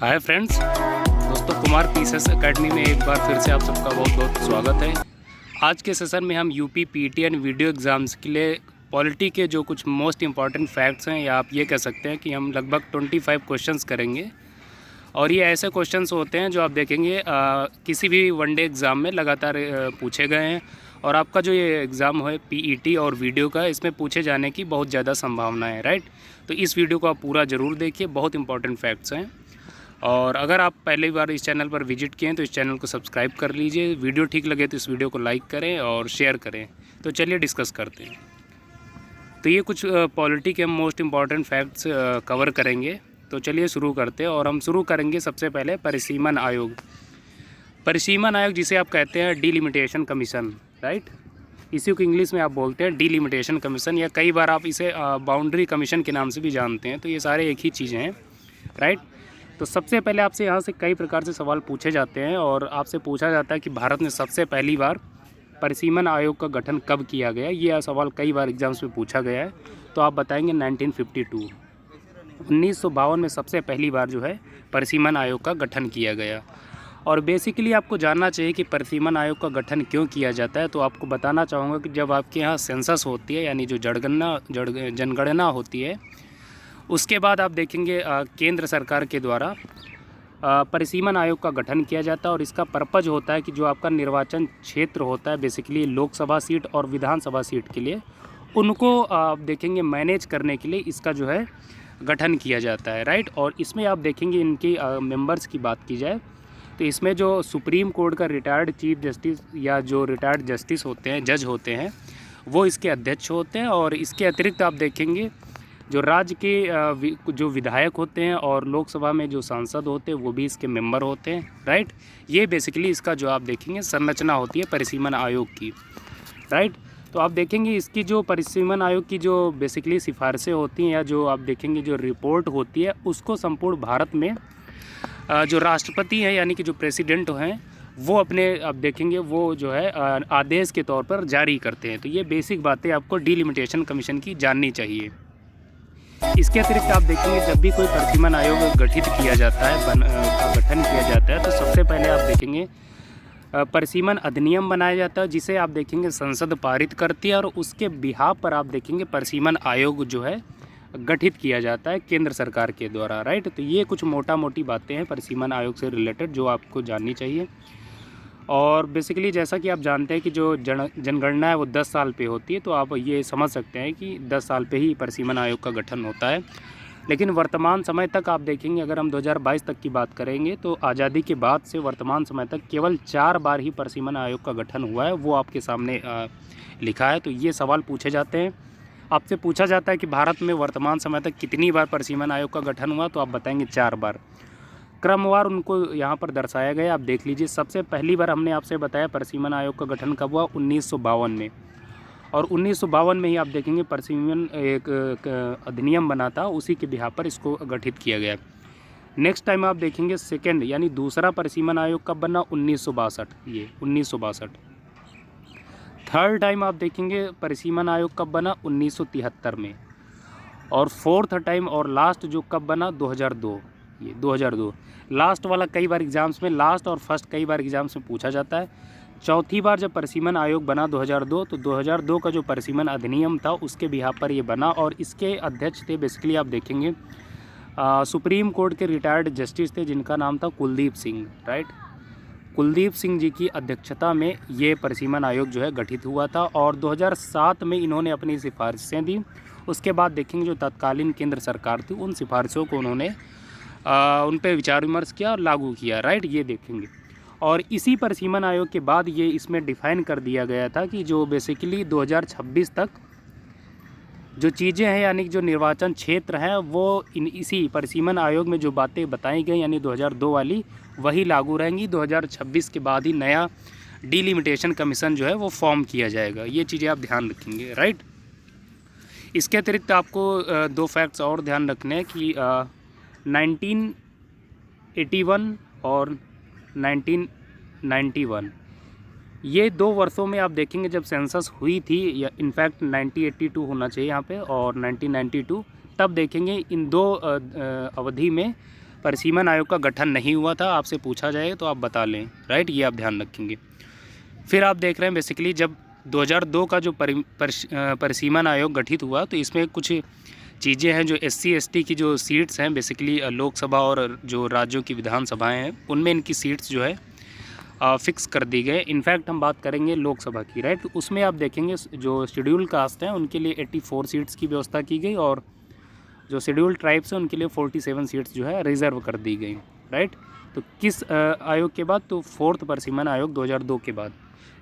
Hi friends, दोस्तों Kumar PCS academy में एक बार फिर से आप सबका बहुत बहुत स्वागत है। आज के सेशन में हम UP PT and video exams के लिए पॉलिटी के जो कुछ मोस्ट इम्पॉर्टेंट फैक्ट्स हैं, या आप ये कह सकते हैं कि हम लगभग 25 क्वेश्चंस करेंगे। और ये ऐसे क्वेश्चंस होते हैं जो आप देखेंगे किसी भी वनडे एग्ज़ाम में लगातार पूछे गए हैं। और आपका जो ये एग्ज़ाम है पीईटी और वीडियो का, इसमें पूछे जाने की बहुत ज़्यादा संभावना है, राइट। तो इस वीडियो को आप पूरा ज़रूर देखिए, बहुत इंपॉर्टेंट फैक्ट्स हैं। और अगर आप पहली बार इस चैनल पर विजिट किए हैं तो इस चैनल को सब्सक्राइब कर लीजिए। वीडियो ठीक लगे तो इस वीडियो को लाइक करें और शेयर करें। तो चलिए डिस्कस करते हैं। तो ये कुछ पॉलिटी के हम मोस्ट इम्पॉर्टेंट फैक्ट्स कवर करेंगे। तो चलिए शुरू करते हैं। और हम शुरू करेंगे सबसे पहले परिसीमन आयोग। परिसीमन आयोग जिसे आप कहते हैं डिलिमिटेशन कमीशन, राइट। इसी को इंग्लिश में आप बोलते हैं डिलिमिटेशन कमीशन, या कई बार आप इसे बाउंड्री कमीशन के नाम से भी जानते हैं। तो ये सारे एक ही चीज़ें हैं, राइट। तो सबसे पहले आपसे यहाँ से कई प्रकार से सवाल पूछे जाते हैं और आपसे पूछा जाता है कि भारत में सबसे पहली बार परिसीमन आयोग का गठन कब किया गया। ये सवाल कई बार एग्जाम्स में पूछा गया है। तो आप बताएंगे 1952, 1952 में सबसे पहली बार जो है परिसीमन आयोग का गठन किया गया। और बेसिकली आपको जानना चाहिए कि परिसीमन आयोग का गठन क्यों किया जाता है। तो आपको बताना चाहूँगा कि जब आपके यहाँ सेंसस होती है, यानी जो जनगणना होती है, उसके बाद आप देखेंगे केंद्र सरकार के द्वारा परिसीमन आयोग का गठन किया जाता है। और इसका पर्पज़ होता है कि जो आपका निर्वाचन क्षेत्र होता है, बेसिकली लोकसभा सीट और विधानसभा सीट के लिए, उनको आप देखेंगे मैनेज करने के लिए इसका जो है गठन किया जाता है, राइट। और इसमें आप देखेंगे इनकी मेंबर्स की बात की जाए तो इसमें जो सुप्रीम कोर्ट का रिटायर्ड चीफ जस्टिस या जो रिटायर्ड जस्टिस होते हैं, जज होते हैं, वो इसके अध्यक्ष होते हैं। और इसके अतिरिक्त आप देखेंगे जो राज्य के जो विधायक होते हैं और लोकसभा में जो सांसद होते हैं वो भी इसके मेंबर होते हैं, राइट। ये बेसिकली इसका जो आप देखेंगे संरचना होती है परिसीमन आयोग की, राइट। तो आप देखेंगे इसकी जो परिसीमन आयोग की जो बेसिकली सिफारिशें होती हैं, या जो आप देखेंगे जो रिपोर्ट होती है, उसको संपूर्ण भारत में जो राष्ट्रपति हैं, यानी कि जो प्रेसिडेंट हैं, वो अपने आप देखेंगे वो जो है आदेश के तौर पर जारी करते हैं। तो ये बेसिक बातें आपको डिलिमिटेशन कमीशन की जाननी चाहिए। इसके अतिरिक्त आप देखेंगे जब भी कोई परिसीमन आयोग गठित किया जाता है, गठन किया जाता है, तो सबसे पहले आप देखेंगे परिसीमन अधिनियम बनाया जाता है, जिसे आप देखेंगे संसद पारित करती है। और उसके बिहाफ पर आप देखेंगे परिसीमन आयोग जो है गठित किया जाता है केंद्र सरकार के द्वारा, राइट। तो ये कुछ मोटा मोटी बातें हैं परिसीमन आयोग से रिलेटेड जो आपको जाननी चाहिए। और बेसिकली जैसा कि आप जानते हैं कि जो जनगणना है वो 10 साल पे होती है। तो आप ये समझ सकते हैं कि 10 साल पे ही परिसीमन आयोग का गठन होता है। लेकिन वर्तमान समय तक आप देखेंगे, अगर हम 2022 तक की बात करेंगे, तो आज़ादी के बाद से वर्तमान समय तक केवल 4 बार ही परिसीमन आयोग का गठन हुआ है। वो आपके सामने लिखा है। तो ये सवाल पूछे जाते हैं, आपसे पूछा जाता है कि भारत में वर्तमान समय तक कितनी बार परिसीमन आयोग का गठन हुआ, तो आप बताएंगे 4 बार। क्रमवार उनको यहाँ पर दर्शाया गया, आप देख लीजिए। सबसे पहली बार हमने आपसे बताया परिसीमन आयोग का गठन कब हुआ, 1952 में। और 1952 में ही आप देखेंगे परिसीमन एक अधिनियम बना था, उसी के बिहाफ पर इसको गठित किया गया। नेक्स्ट टाइम आप देखेंगे सेकेंड यानी दूसरा परिसीमन आयोग कब बना, 1962, ये 1962। थर्ड टाइम आप देखेंगे परिसीमन आयोग कब बना, 1973 में। और फोर्थ टाइम और लास्ट जो कब बना, 2002, ये 2002। लास्ट वाला कई बार एग्जाम्स में, लास्ट और फर्स्ट कई बार एग्जाम्स में पूछा जाता है। चौथी बार जब परिसीमन आयोग बना 2002, तो 2002 का जो परिसीमन अधिनियम था उसके बिहाफ पर ये बना। और इसके अध्यक्ष थे बेसिकली आप देखेंगे सुप्रीम कोर्ट के रिटायर्ड जस्टिस थे, जिनका नाम था कुलदीप सिंह, राइट। कुलदीप सिंह जी की अध्यक्षता में ये परिसीमन आयोग जो है गठित हुआ था। और 2007 में इन्होंने अपनी सिफारिशें दी। उसके बाद देखेंगे जो तत्कालीन केंद्र सरकार थी, उन सिफारिशों को उन्होंने उन पे विचार विमर्श किया और लागू किया, राइट। ये देखेंगे। और इसी परिसीमन आयोग के बाद ये इसमें डिफ़ाइन कर दिया गया था कि जो बेसिकली 2026 तक जो चीज़ें हैं, यानी कि जो निर्वाचन क्षेत्र हैं, वो इसी परिसीमन आयोग में जो बातें बताई गई, यानी 2002 वाली, वही लागू रहेंगी। 2026 के बाद ही नया डिलिमिटेशन कमीशन जो है वो फॉर्म किया जाएगा। ये चीज़ें आप ध्यान रखेंगे, राइट। इसके अतिरिक्त आपको 2 फैक्ट्स और ध्यान रखने हैं कि 1981 और 1991, ये 2 वर्षों में आप देखेंगे जब सेंसस हुई थी, या इनफैक्ट 1982 होना चाहिए यहाँ पे, और 1992, तब देखेंगे इन 2 अवधि में परिसीमन आयोग का गठन नहीं हुआ था, आपसे पूछा जाए तो आप बता लें, राइट, ये आप ध्यान रखेंगे। फिर आप देख रहे हैं बेसिकली जब 2002 का जो परिसीमन आयोग गठित हुआ तो इसमें कुछ चीज़ें हैं जो SC ST की जो सीट्स हैं बेसिकली लोकसभा और जो राज्यों की विधानसभाएं हैं उनमें इनकी सीट्स जो है फिक्स कर दी गए। इनफैक्ट हम बात करेंगे लोकसभा की, राइट, तो उसमें आप देखेंगे जो शेड्यूल कास्ट हैं उनके लिए 84 सीट्स की व्यवस्था की गई और जो शेड्यूल ट्राइब्स हैं उनके लिए 47 सीट्स जो है रिज़र्व कर दी गई, राइट। तो किस आयोग के बाद? तो 4th परिसीमन आयोग 2002 के बाद।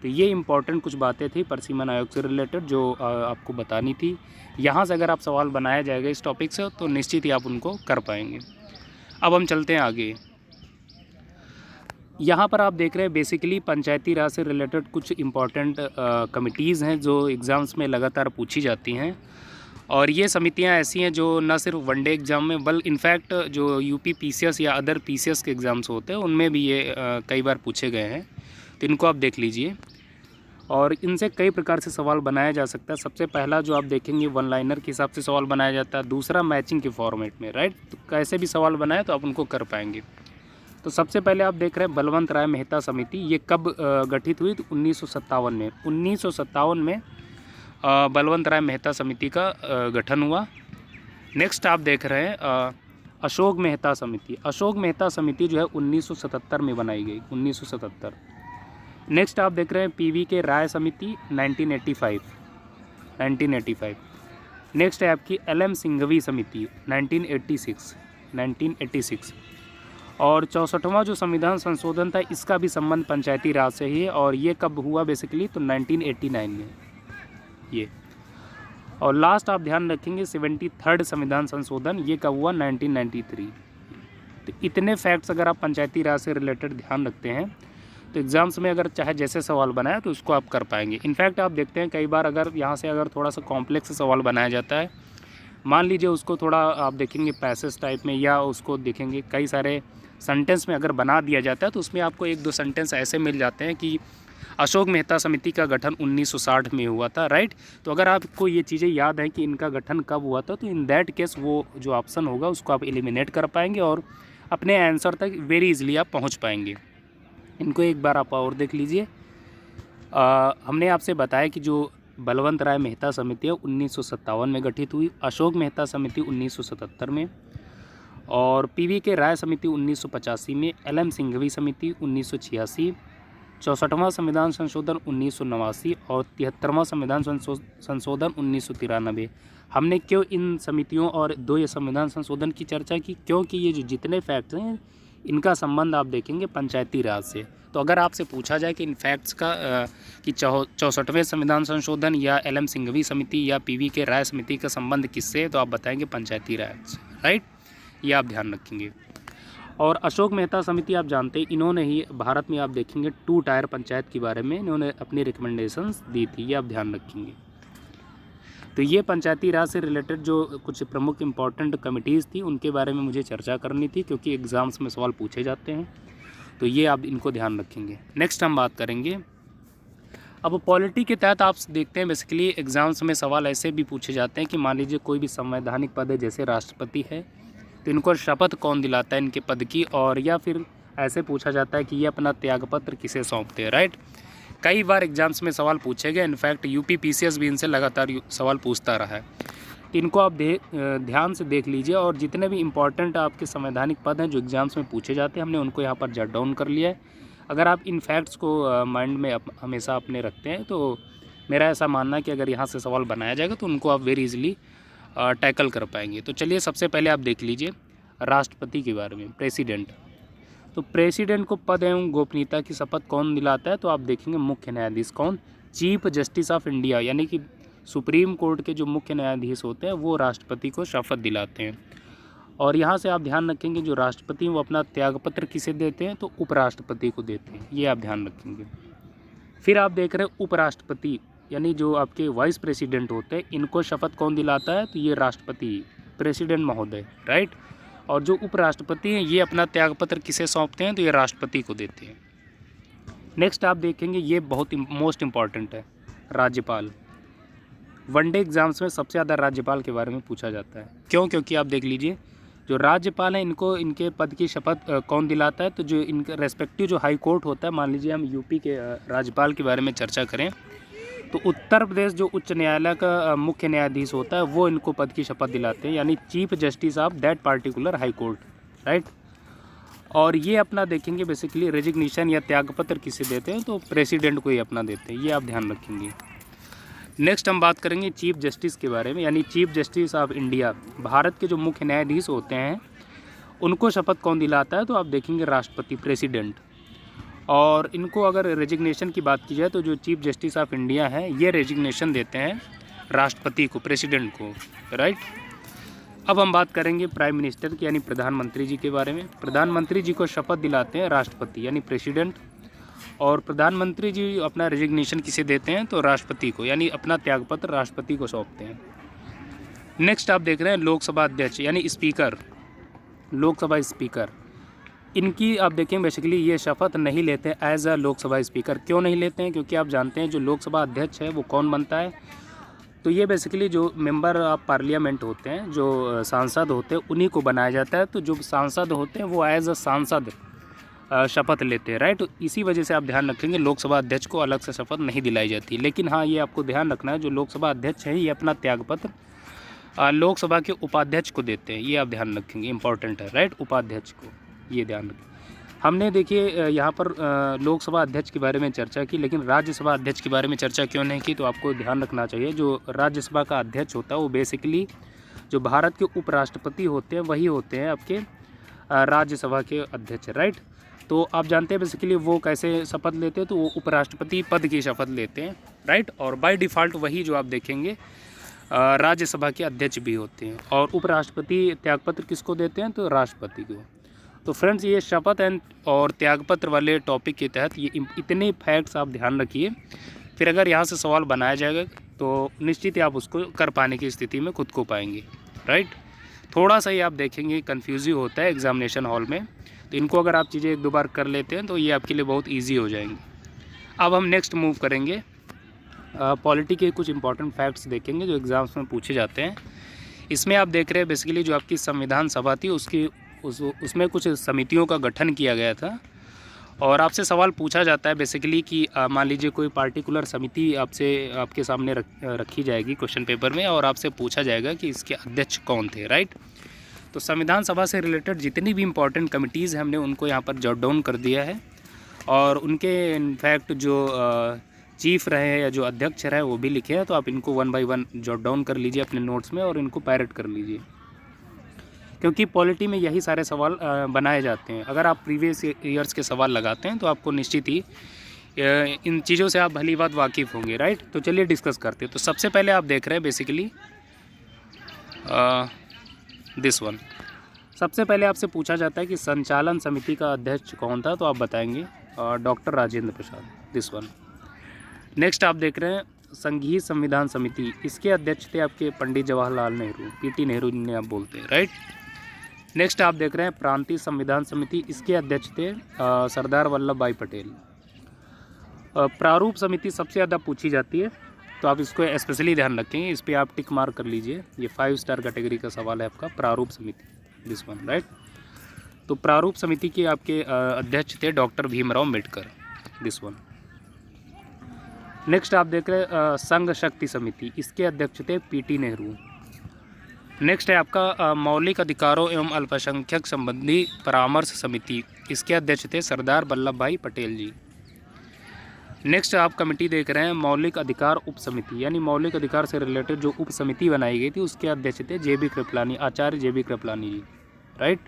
तो ये इंपॉर्टेंट कुछ बातें थी परिसीमन आयोग से रिलेटेड जो आपको बतानी थी। यहाँ से अगर आप सवाल बनाया जाएगा इस टॉपिक से तो निश्चित ही आप उनको कर पाएंगे। अब हम चलते हैं आगे। यहाँ पर आप देख रहे हैं बेसिकली पंचायती राज से रिलेटेड कुछ इम्पॉर्टेंट कमिटीज़ हैं जो एग्ज़ाम्स में लगातार पूछी जाती हैं और ये समितियाँ ऐसी हैं जो न सिर्फ वनडे एग्ज़ाम में बल्कि इनफैक्ट जो UP PCS या अदर PCS के एग्ज़ाम्स होते हैं उनमें भी ये कई बार पूछे गए हैं, तो इनको आप देख लीजिए और इनसे कई प्रकार से सवाल बनाया जा सकता है। सबसे पहला जो आप देखेंगे वन लाइनर के हिसाब से सवाल बनाया जाता है, दूसरा मैचिंग के फॉर्मेट में, राइट, तो कैसे भी सवाल बनाए तो आप उनको कर पाएंगे। तो सबसे पहले आप देख रहे हैं बलवंत राय मेहता समिति, ये कब गठित हुई? तो 1957 में। 1957 में बलवंत राय मेहता समिति का गठन हुआ। नेक्स्ट आप देख रहे हैं अशोक मेहता समिति। अशोक मेहता समिति जो है 1977 में बनाई गई, 1977। नेक्स्ट आप देख रहे हैं PV के राय समिति 1985। नेक्स्ट है आपकी LM सिंघवी समिति 1986। और 64वां जो संविधान संशोधन था इसका भी संबंध पंचायती राज से ही है और ये कब हुआ बेसिकली? तो 1989 में ये। और लास्ट आप ध्यान रखेंगे 73rd संविधान संशोधन, ये कब हुआ? 1993। तो इतने फैक्ट्स अगर आप पंचायती राज से रिलेटेड ध्यान रखते हैं तो एग्ज़ाम्स में अगर चाहे जैसे सवाल बनाए तो उसको आप कर पाएंगे। इनफैक्ट आप देखते हैं कई बार अगर यहाँ से अगर थोड़ा सा कॉम्प्लेक्स सवाल बनाया जाता है, मान लीजिए उसको थोड़ा आप देखेंगे पैसेज टाइप में या उसको देखेंगे कई सारे सेंटेंस में अगर बना दिया जाता है तो उसमें आपको 1-2 सेंटेंस ऐसे मिल जाते हैं कि अशोक मेहता समिति का गठन 1960 में हुआ था, राइट। तो अगर आपको ये चीज़ें याद हैं कि इनका गठन कब हुआ था तो इन दैट केस वो जो ऑप्शन होगा उसको आप एलिमिनेट कर पाएंगे और अपने आंसर तक वेरी इजीली आप पहुंच पाएंगे। इनको एक बार आप और देख लीजिए। हमने आपसे बताया कि जो बलवंत राय मेहता समिति है 1957 में गठित हुई, अशोक मेहता समिति 1977 में और PV के राय समिति 1985 में, LM सिंघवी समिति 1986, 64वां संविधान संशोधन 1989 और 73वां संविधान संशोधन 1993। हमने क्यों इन समितियों और 2 संविधान संशोधन की चर्चा की? क्योंकि ये जो जितने फैक्ट्स हैं इनका संबंध आप देखेंगे पंचायती राज से। तो अगर आपसे पूछा जाए कि इन फैक्ट्स का कि 64वें संविधान संशोधन या LM सिंघवी समिति या PV के राय समिति का संबंध किससे, तो आप बताएंगे पंचायती राज से, राइट, ये आप ध्यान रखेंगे। और अशोक मेहता समिति आप जानते हैं इन्होंने ही भारत में आप देखेंगे 2 टायर पंचायत के बारे में इन्होंने अपनी रिकमेंडेशंस दी थी, ये आप ध्यान रखेंगे। तो ये पंचायती राज से रिलेटेड जो कुछ प्रमुख इंपॉर्टेंट कमिटीज़ थी उनके बारे में मुझे चर्चा करनी थी क्योंकि एग्ज़ाम्स में सवाल पूछे जाते हैं, तो ये आप इनको ध्यान रखेंगे। नेक्स्ट हम बात करेंगे अब पॉलिटी के तहत आप देखते हैं बेसिकली एग्ज़ाम्स में सवाल ऐसे भी पूछे जाते हैं कि मान लीजिए कोई भी संवैधानिक पद है जैसे राष्ट्रपति है तो इनको शपथ कौन दिलाता है इनके पद की, और या फिर ऐसे पूछा जाता है कि ये अपना त्यागपत्र किसे सौंपते हैं, राइट। कई बार एग्जाम्स में सवाल पूछे गए, इनफैक्ट UP PCS भी इनसे लगातार सवाल पूछता रहा है। इनको आप ध्यान से देख लीजिए और जितने भी इंपॉर्टेंट आपके संवैधानिक पद हैं जो एग्जाम्स में पूछे जाते हैं हमने उनको यहाँ पर जट डाउन कर लिया है। अगर आप इन फैक्ट्स को माइंड में हमेशा अपने रखते हैं तो मेरा ऐसा मानना है कि अगर यहाँ से सवाल बनाया जाएगा तो उनको आप वेरी इजीली टैकल कर पाएंगे। तो चलिए सबसे पहले आप देख लीजिए राष्ट्रपति के बारे में, प्रेसिडेंट। तो प्रेसिडेंट को पद एवं गोपनीयता की शपथ कौन दिलाता है, तो आप देखेंगे मुख्य न्यायाधीश। कौन? चीफ जस्टिस ऑफ इंडिया, यानी कि सुप्रीम कोर्ट के जो मुख्य न्यायाधीश होते हैं वो राष्ट्रपति को शपथ दिलाते हैं। और यहाँ से आप ध्यान रखेंगे जो राष्ट्रपति वो अपना त्यागपत्र किसे देते हैं, तो उपराष्ट्रपति को देते हैं, ये आप ध्यान रखेंगे। फिर आप देख रहे हैं उपराष्ट्रपति यानी जो आपके वाइस प्रेसिडेंट होते हैं इनको शपथ कौन दिलाता है, तो ये राष्ट्रपति, प्रेसिडेंट महोदय, राइट। और जो उपराष्ट्रपति हैं ये अपना त्यागपत्र किसे सौंपते हैं, तो ये राष्ट्रपति को देते हैं। नेक्स्ट आप देखेंगे ये बहुत मोस्ट इम्पॉर्टेंट है, राज्यपाल। वनडे एग्जाम्स में सबसे ज़्यादा राज्यपाल के बारे में पूछा जाता है। क्यों? क्योंकि आप देख लीजिए जो राज्यपाल हैं इनको इनके पद की शपथ कौन दिलाता है? तो जो इनका रेस्पेक्टिव जो हाई कोर्ट होता है, मान लीजिए हम यूपी के राज्यपाल के बारे में चर्चा करें तो उत्तर प्रदेश जो उच्च न्यायालय का मुख्य न्यायाधीश होता है वो इनको पद की शपथ दिलाते हैं, यानी chief justice of that particular high court, right. और ये अपना देखेंगे बेसिकली रेजिग्नेशन या त्यागपत्र किसे देते हैं? तो प्रेसिडेंट को ही अपना देते हैं, ये आप ध्यान रखेंगे। नेक्स्ट हम बात करेंगे चीफ जस्टिस के बारे में, यानी chief justice of India, Bharat के जो मुख्य न्यायाधीश होते हैं उनको शपथ कौन दिलाता है? तो आप देखेंगे राष्ट्रपति, प्रेसिडेंट। और इनको अगर रेजिग्नेशन की बात की जाए तो जो चीफ जस्टिस ऑफ इंडिया है ये रेजिग्नेशन देते हैं राष्ट्रपति को, प्रेसिडेंट को, राइट। अब हम बात करेंगे प्राइम मिनिस्टर की, यानी प्रधानमंत्री जी के बारे में। प्रधानमंत्री जी को शपथ दिलाते हैं राष्ट्रपति यानी प्रेसिडेंट, और प्रधानमंत्री जी अपना रेजिग्नेशन किसे देते हैं? तो राष्ट्रपति को, यानी अपना त्यागपत्र राष्ट्रपति को सौंपते हैं। नेक्स्ट आप देख रहे हैं लोकसभा अध्यक्ष यानी स्पीकर, लोकसभा स्पीकर, इनकी आप देखें बेसिकली ये शपथ नहीं लेते एज अ लोकसभा स्पीकर। क्यों नहीं लेते हैं? क्योंकि आप जानते हैं जो लोकसभा अध्यक्ष है वो कौन बनता है? तो ये बेसिकली जो मेंबर ऑफ पार्लियामेंट होते हैं, जो सांसद होते हैं, उन्हीं को बनाया जाता है। तो जो सांसद होते हैं वो एज अ सांसद शपथ लेते हैं, राइट। इसी वजह से आप ध्यान रखेंगे लोकसभा अध्यक्ष को अलग से शपथ नहीं दिलाई जाती। लेकिन हाँ, ये आपको ध्यान रखना है जो लोकसभा अध्यक्ष है ये अपना त्यागपत्र लोकसभा के उपाध्यक्ष को देते हैं, ये आप ध्यान रखेंगे, इंपॉर्टेंट है, राइट। उपाध्यक्ष को, ये ध्यान रखें। हमने देखिए यहाँ पर लोकसभा अध्यक्ष के बारे में चर्चा की, लेकिन राज्यसभा अध्यक्ष के बारे में चर्चा क्यों नहीं की? तो आपको ध्यान रखना चाहिए जो राज्यसभा का अध्यक्ष होता है वो बेसिकली जो भारत के उपराष्ट्रपति होते हैं वही होते हैं आपके राज्यसभा के अध्यक्ष, राइट। तो आप जानते हैं बेसिकली वो कैसे शपथ लेते हैं? तो वो उपराष्ट्रपति पद की शपथ लेते हैं, राइट। और बाय डिफ़ॉल्ट वही जो आप देखेंगे राज्यसभा के अध्यक्ष भी होते हैं। और उपराष्ट्रपति त्यागपत्र किसको देते हैं? तो राष्ट्रपति को। तो फ्रेंड्स, ये शपथ एंड और त्यागपत्र वाले टॉपिक के तहत ये इतने फैक्ट्स आप ध्यान रखिए, फिर अगर यहाँ से सवाल बनाया जाएगा तो निश्चित ही आप उसको कर पाने की स्थिति में खुद को पाएंगे, राइट। थोड़ा सा ही आप देखेंगे कन्फ्यूजिव होता है एग्जामिनेशन हॉल में, तो इनको अगर आप चीज़ें एक दो बार कर लेते हैं तो ये आपके लिए बहुत ईजी हो जाएंगे। अब हम नेक्स्ट मूव करेंगे, पॉलिटी के कुछ इंपॉर्टेंट फैक्ट्स देखेंगे जो एग्ज़ाम्स में पूछे जाते हैं। इसमें आप देख रहे हैं बेसिकली जो आपकी संविधान सभा थी उसमें कुछ समितियों का गठन किया गया था, और आपसे सवाल पूछा जाता है बेसिकली कि मान लीजिए कोई पार्टिकुलर समिति आपके सामने रखी जाएगी क्वेश्चन पेपर में, और आपसे पूछा जाएगा कि इसके अध्यक्ष कौन थे, राइट। तो संविधान सभा से रिलेटेड जितनी भी इम्पोर्टेंट कमिटीज़ हैं हमने उनको यहाँ पर जॉट डाउन कर दिया है, और उनके इनफैक्ट जो चीफ रहे हैं या जो अध्यक्ष रहे वो भी लिखे हैं। तो आप इनको 1 बाय 1 जॉट डाउन कर लीजिए अपने नोट्स में और इनको पैरेट कर लीजिए, क्योंकि पॉलिटी में यही सारे सवाल बनाए जाते हैं। अगर आप प्रीवियस ईयर्स के सवाल लगाते हैं तो आपको निश्चित ही इन चीज़ों से आप भली बात वाकिफ़ होंगे, राइट। तो चलिए डिस्कस करते हैं। तो सबसे पहले आप देख रहे हैं बेसिकली दिस वन। सबसे पहले आपसे पूछा जाता है कि संचालन समिति का अध्यक्ष कौन था? तो आप बताएंगे doctor Rajendra Prasad, this one. Next आप देख रहे हैं संघीय संविधान समिति, इसके अध्यक्ष थे आपके पंडित जवाहरलाल नेहरू, पीटी नेहरू जिन्हें आप बोलते हैं, राइट। नेक्स्ट आप देख रहे हैं प्रांतीय संविधान समिति, इसके अध्यक्ष थे सरदार वल्लभ भाई पटेल। प्रारूप समिति सबसे ज़्यादा पूछी जाती है, तो आप इसको स्पेशली ध्यान रखेंगे, इस पर आप टिक मार्क कर लीजिए। ये 5 स्टार कैटेगरी का सवाल है आपका, प्रारूप समिति, दिस वन, राइट। तो प्रारूप समिति के आपके अध्यक्ष थे doctor Bhimrao Ambedkar, this one. Next आप देख रहे हैं संघ शक्ति समिति, इसके अध्यक्ष थे पीटी नेहरू। नेक्स्ट है आपका मौलिक अधिकारों एवं अल्पसंख्यक संबंधी परामर्श समिति, इसके अध्यक्ष थे सरदार वल्लभ भाई पटेल जी। नेक्स्ट आप कमेटी देख रहे हैं मौलिक अधिकार उप समिति, यानी मौलिक अधिकार से रिलेटेड जो उप समिति बनाई गई थी उसके अध्यक्ष थे जेबी कृपलानी, आचार्य जेबी कृपलानी जी, राइट।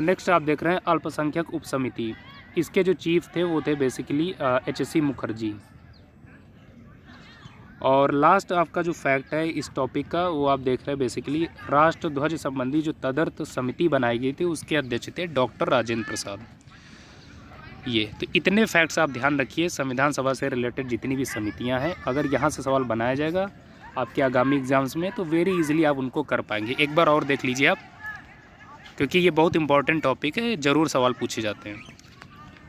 नेक्स्ट आप देख रहे हैं अल्पसंख्यक उप समिति, इसके जो चीफ थे वो थे बेसिकली HC मुखर्जी। और लास्ट आपका जो फैक्ट है इस टॉपिक का वो आप देख रहे हैं बेसिकली राष्ट्र ध्वज संबंधी जो तदर्थ समिति बनाई गई थी उसके अध्यक्ष थे डॉक्टर राजेंद्र प्रसाद। ये तो इतने फैक्ट्स आप ध्यान रखिए संविधान सभा से रिलेटेड जितनी भी समितियां हैं, अगर यहाँ से सवाल बनाया जाएगा आपके आगामी एग्जाम्स में तो वेरी इजीली आप उनको कर पाएंगे। एक बार और देख लीजिए आप, क्योंकि ये बहुत इंपॉर्टेंट टॉपिक है, ज़रूर सवाल पूछे जाते हैं।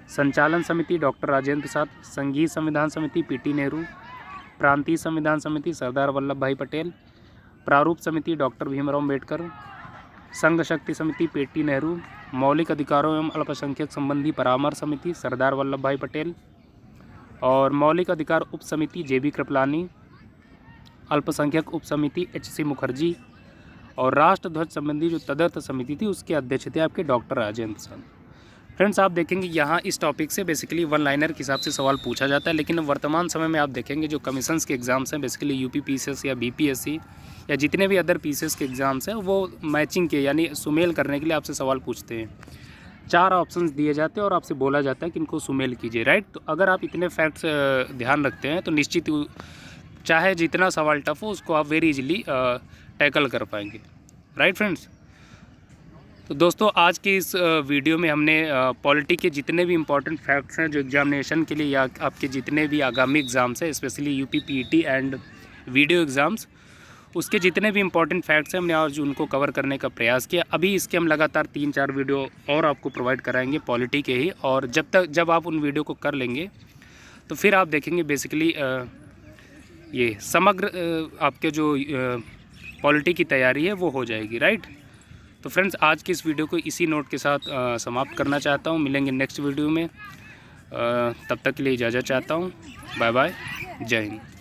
संचालन समिति डॉक्टर राजेंद्र प्रसाद, संघीय संविधान समिति पीटी नेहरू, प्रांतीय संविधान समिति सरदार वल्लभ भाई पटेल, प्रारूप समिति डॉक्टर भीमराव अम्बेडकर, संघ शक्ति समिति पेटी नेहरू, मौलिक अधिकारों एवं अल्पसंख्यक संबंधी परामर्श समिति सरदार वल्लभ भाई पटेल, और मौलिक अधिकार उप समिति JB कृपलानी, अल्पसंख्यक उप समिति HC मुखर्जी, और राष्ट्र ध्वज संबंधी जो तदर्थ समिति थी उसके अध्यक्ष थे आपके डॉक्टर राजेंद्र प्रसाद। फ्रेंड्स, आप देखेंगे यहाँ इस टॉपिक से बेसिकली वन लाइनर के हिसाब से सवाल पूछा जाता है, लेकिन वर्तमान समय में आप देखेंगे जो कमीशंस के एग्ज़ाम्स हैं बेसिकली UP PCS या BPSC या जितने भी अदर PCS के एग्ज़ाम्स हैं वो मैचिंग के यानी सुमेल करने के लिए आपसे सवाल पूछते हैं। 4 ऑप्शंस दिए जाते हैं और आपसे बोला जाता है कि इनको सुमेल कीजिए, राइट। तो अगर आप इतने फैक्ट्स ध्यान रखते हैं तो निश्चित चाहे जितना सवाल टफ हो उसको आप वेरी इजीली टैकल कर पाएंगे, राइट फ्रेंड्स। तो दोस्तों, आज की इस वीडियो में हमने पॉलिटी के जितने भी इम्पोर्टेंट फैक्ट्स हैं जो एग्जामिनेशन के लिए या आपके जितने भी आगामी एग्ज़ाम्स हैं specially UP PET and video exams, उसके जितने भी इम्पोर्टेंट फैक्ट्स हैं हमने आज उनको कवर करने का प्रयास किया। अभी इसके हम लगातार 3-4 वीडियो और आपको प्रोवाइड कराएंगे पॉलिटी के ही, और जब आप उन वीडियो को कर लेंगे तो फिर आप देखेंगे बेसिकली ये समग्र आपके जो पॉलिटी की तैयारी है वो हो जाएगी, राइट। तो फ्रेंड्स, आज की इस वीडियो को इसी नोट के साथ समाप्त करना चाहता हूँ। मिलेंगे नेक्स्ट वीडियो में, तब तक के लिए इजाज़त चाहता हूँ। बाय बाय, जय हिंद।